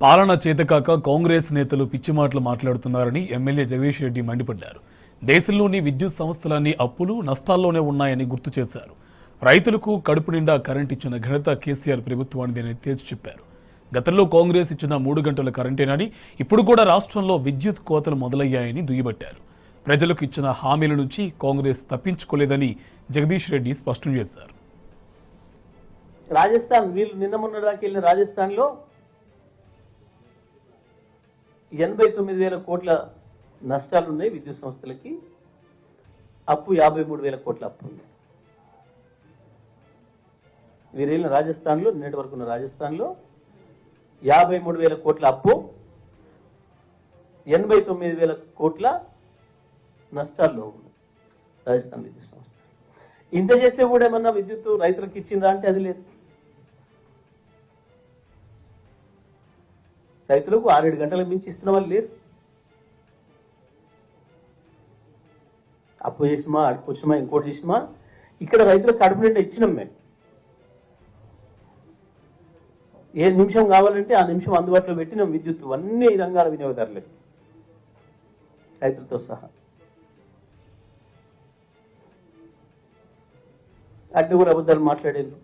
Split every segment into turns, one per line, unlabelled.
పాలన చేతకాక కాంగ్రెస్ నేతలు పిచ్చి మాటలు మాట్లాడుతున్నారని ఎమ్మెల్యే జగదీష్ రెడ్డి మండిపడ్డారు. దేశంలోని విద్యుత్ సంస్థలన్నీ అప్పులు నష్టాల్లోనే ఉన్నాయని గుర్తు చేశారు. రైతులకు కడుపు నిండా కరెంట్ ఇచ్చిన ఘనత కేసీఆర్ ప్రభుత్వానిదని తేల్చి చెప్పారు. గతంలో కాంగ్రెస్ ఇచ్చిన 3 గంటల కరెంటేనని, ఇప్పుడు కూడా రాష్ట్రంలో విద్యుత్ కోతలు మొదలయ్యాయని దుయ్యబట్టారు. ప్రజలకు ఇచ్చిన హామీల నుంచి కాంగ్రెస్ తప్పించుకోలేదని జగదీష్ రెడ్డి స్పష్టం చేశారు.
రాజస్థాన్ వీళ్ళు నిన్న మొన్న దాకా వెళ్ళిన రాజస్థాన్లో 89,000 కోట్ల నష్టాలు ఉన్నాయి విద్యుత్ సంస్థలకి. అప్పు 53,000 కోట్ల అప్పు ఉంది. వీరు వెళ్ళిన రాజస్థాన్లో నిన్నటి వరకు ఉన్న రాజస్థాన్లో 53,000 కోట్ల అప్పు, 89,000 కోట్ల నష్టాల్లో ఉంది రాజస్థాన్ విద్యుత్ సంస్థ. ఇంత చేస్తే కూడా ఏమన్నా విద్యుత్ రైతులకు ఇచ్చిందా అంటే అది లేదు. రైతులకు 6-7 గంటలకు మించి ఇస్తున్న వాళ్ళు లేరు. అప్పు చేసిమా, అడుకొచ్చిమా, ఇంకోటి చేసిమా, ఇక్కడ రైతులకు కడుపు నిండా ఇచ్చినాం మేము. ఏ నిమిషం కావాలంటే ఆ నిమిషం అందుబాటులో పెట్టినాం విద్యుత్ అన్ని రంగాల వినియోగదారులకి, రైతులతో సహా. అడ్డు కూడా అబద్ధాలు మాట్లాడేందుకు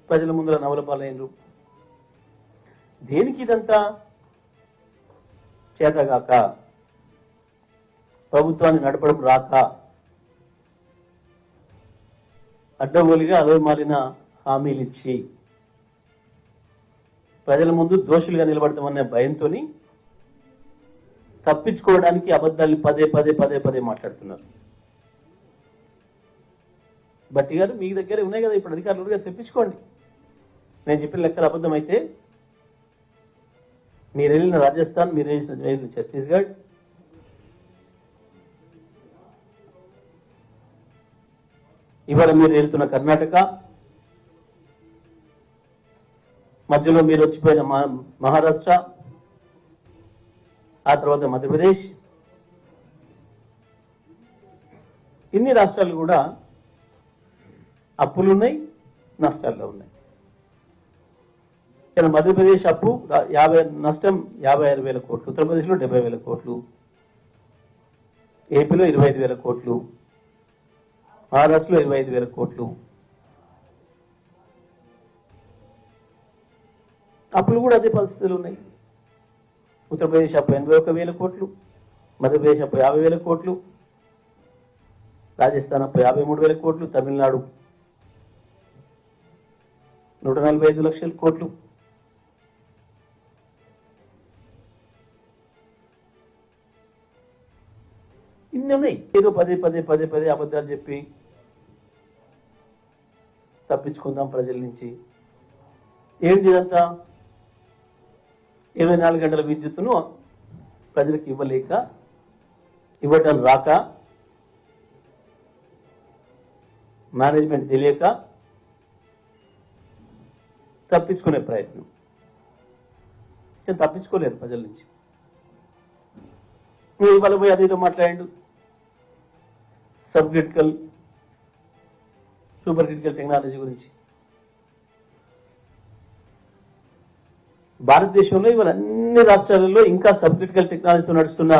ప్రజల ముందర నవలపాలైనరు. దేనికి ఇదంతా? చేతగాక, ప్రభుత్వాన్ని నడపడం రాక, అడ్డగోలుగా అలవమాలిన హామీలు ఇచ్చి ప్రజల ముందు దోషులుగా నిలబడతామనే భయంతో తప్పించుకోవడానికి అబద్ధాలు పదే పదే పదే పదే మాట్లాడుతున్నారు. బట్టి గారు మీ దగ్గరే ఉన్నాయి కదా ఇప్పుడు అధికారులుగా, తెప్పించుకోండి. నేను చెప్పిన లెక్కలు అబద్ధం అయితే మీరు వెళ్ళిన రాజస్థాన్, మీరు వెళ్ళిన ఛత్తీస్గఢ్, ఇవాళ మీరు వెళ్తున్న కర్ణాటక, మధ్యలో మీరు వచ్చిపోయిన మహారాష్ట్ర, ఆ తర్వాత మధ్యప్రదేశ్, ఇన్ని రాష్ట్రాలు కూడా అప్పులు ఉన్నాయి, నష్టాల్లో ఉన్నాయి. ఇక్కడ మధ్యప్రదేశ్ అప్పు నష్టం 56,000 కోట్లు, ఉత్తరప్రదేశ్లో 70,000 కోట్లు, ఏపీలో 25,000 కోట్లు, మహారాష్ట్రలో 25,000 కోట్లు. అప్పులు కూడా అదే పరిస్థితులు ఉన్నాయి. ఉత్తరప్రదేశ్ అప్పు 81,000 కోట్లు, మధ్యప్రదేశ్ అప్పు 50,000 కోట్లు, రాజస్థాన్ అప్పు 53,000 కోట్లు, తమిళనాడు 145 లక్షల కోట్లు. ఇన్ని ఉన్నాయి. ఏదో పదే పదే పదే పదే అబద్ధాలు చెప్పి తప్పించుకుందాం ప్రజల నుంచి. ఏంటి ఇదంతా? 24 గంటల విద్యుత్తును ప్రజలకు ఇవ్వలేక, ఇవ్వటం రాక, మేనేజ్మెంట్ తెలియక తప్పించుకునే ప్రయత్నం. తప్పించుకోలేరు ప్రజల నుంచి. ఇవాళ పోయి అదేదో మాట్లాడండు, sub critical, super critical technology గురించి. భారతదేశంలో ఇవాళ అన్ని రాష్ట్రాలలో ఇంకా సబ్ క్రిటికల్ టెక్నాలజీతో నడుస్తున్న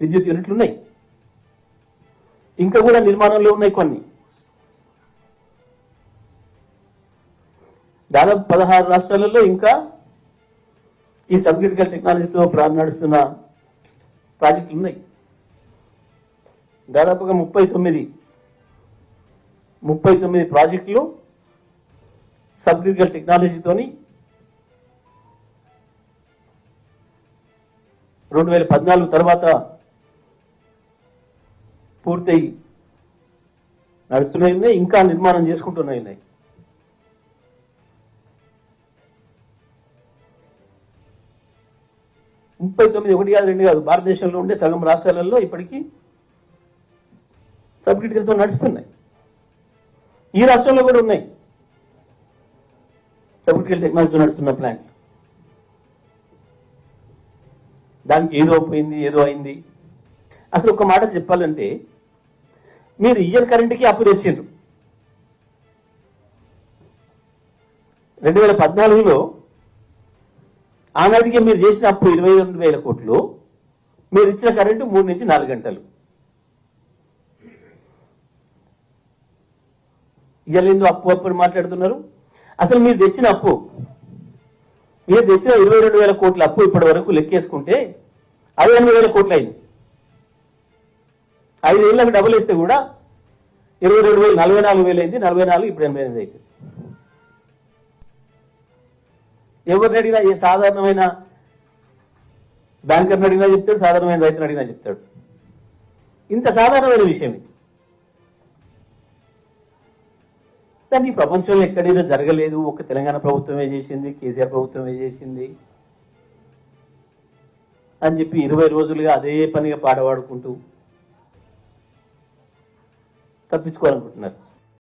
విద్యుత్ యూనిట్లు ఉన్నాయి. ఇంకా కూడా నిర్మాణంలో ఉన్నాయి కొన్ని. దాదాపు 16 రాష్ట్రాలలో ఇంకా ఈ సబ్ క్రిటికల్ టెక్నాలజీతో నడుస్తున్న ప్రాజెక్టులు ఉన్నాయి. దాదాపుగా 39 ప్రాజెక్టులు సబ్ క్రిటికల్ టెక్నాలజీతోని 2014 తర్వాత పూర్తయి నడుస్తున్నాయి, ఇంకా నిర్మాణం చేసుకుంటున్నాయి. ఒకటి కాదు, 2 కాదు, భారతదేశంలో ఉండే సగం రాష్ట్రాలలో ఇప్పటికీ సబ్ క్రిటికల్తో నడుస్తున్నాయి. ఈ రాష్ట్రంలో కూడా ఉన్నాయి సబ్ క్రిటికల్ టెక్నాలజీతో నడుస్తున్న ప్లాంట్. దానికి ఏదో పోయింది, ఏదో అయింది. అసలు ఒక మాట చెప్పాలంటే, మీరు ఇయ్యర్ కరెంట్కి అప్పు తెచ్చిండ్రు. 2014లో ఆనాటికి మీరు చేసిన అప్పు 22,000 కోట్లు, మీరు ఇచ్చిన కరెంటు 3 నుంచి 4 గంటలు. ఇవాళ ఎందుకు అప్పు అప్పుడు మాట్లాడుతున్నారు? అసలు మీరు తెచ్చిన 22,000 కోట్ల అప్పు ఇప్పటి వరకు లెక్కేసుకుంటే అది 8,000 కోట్లు అయింది. 5 ఏళ్ళకి డబుల్ వేస్తే కూడా 22,000 44,000 అయింది. 44 ఇప్పుడు 88 అవుతుంది. ఎవరిని అడిగినా, ఏ సాధారణమైన బ్యాంకర్ని అడిగినా చెప్తాడు, సాధారణమైన రైతుని అడిగినా చెప్తాడు. ఇంత సాధారణమైన విషయం ఇది. దాన్ని ప్రపంచంలో ఎక్కడేదో జరగలేదు, ఒక తెలంగాణ ప్రభుత్వమే చేసింది, కేసీఆర్ ప్రభుత్వమే చేసింది అని చెప్పి 20 రోజులుగా అదే పనిగా పాడవాడుకుంటూ తప్పించుకోవాలనుకుంటున్నారు.